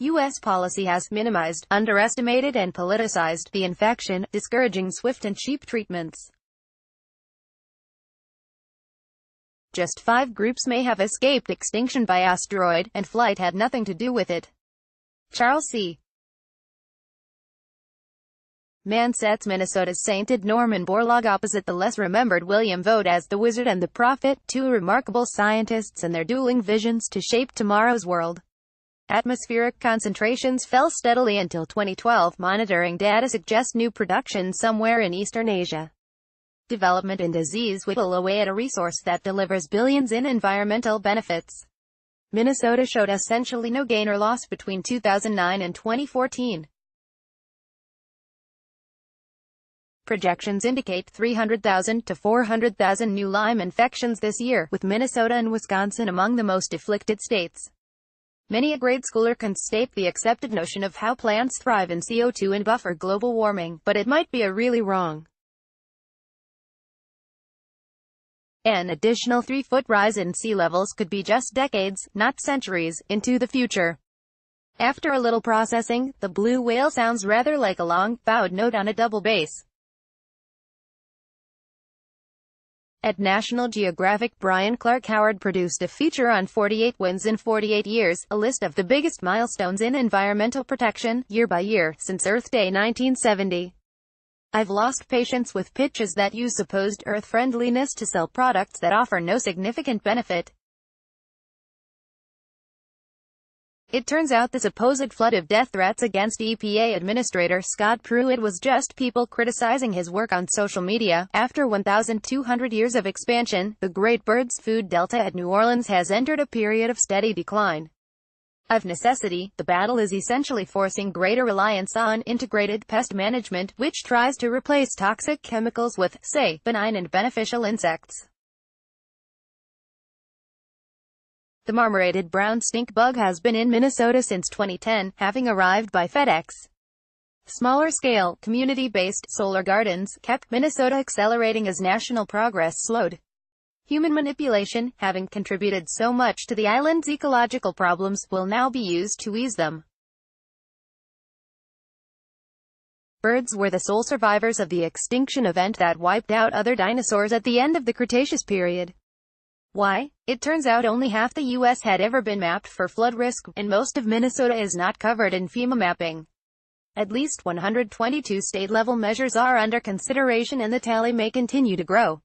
U.S. policy has minimized, underestimated and politicized the infection, discouraging swift and cheap treatments. Just 5 groups may have escaped extinction by asteroid, and flight had nothing to do with it. Charles C. Mann sets Minnesota's sainted Norman Borlaug opposite the less-remembered William Vaught as the Wizard and the Prophet, 2 remarkable scientists and their dueling visions to shape tomorrow's world. Atmospheric concentrations fell steadily until 2012. Monitoring data suggests new production somewhere in Eastern Asia. Development in disease whittle away at a resource that delivers billions in environmental benefits. Minnesota showed essentially no gain or loss between 2009 and 2014. Projections indicate 300,000 to 400,000 new Lyme infections this year, with Minnesota and Wisconsin among the most afflicted states. Many a grade schooler can state the accepted notion of how plants thrive in CO2 and buffer global warming, but it might be really wrong. An additional 3-foot rise in sea levels could be just decades, not centuries, into the future. After a little processing, the blue whale sounds rather like a long, bowed note on a double bass. At National Geographic, Brian Clark Howard produced a feature on 48 wins in 48 years, a list of the biggest milestones in environmental protection, year by year, since Earth Day 1970. I've lost patience with pitches that use supposed Earth-friendliness to sell products that offer no significant benefit. It turns out the supposed flood of death threats against EPA Administrator Scott Pruitt was just people criticizing his work on social media. After 1,200 years of expansion, the Great Birds Food Delta at New Orleans has entered a period of steady decline. Of necessity, the battle is essentially forcing greater reliance on integrated pest management, which tries to replace toxic chemicals with, say, benign and beneficial insects. The marmorated brown stink bug has been in Minnesota since 2010, having arrived by FedEx. Smaller-scale, community-based solar gardens kept Minnesota accelerating as national progress slowed. Human manipulation, having contributed so much to the island's ecological problems, will now be used to ease them. Birds were the sole survivors of the extinction event that wiped out other dinosaurs at the end of the Cretaceous period. Why? It turns out only half the U.S. had ever been mapped for flood risk, and most of Minnesota is not covered in FEMA mapping. At least 122 state-level measures are under consideration and the tally may continue to grow.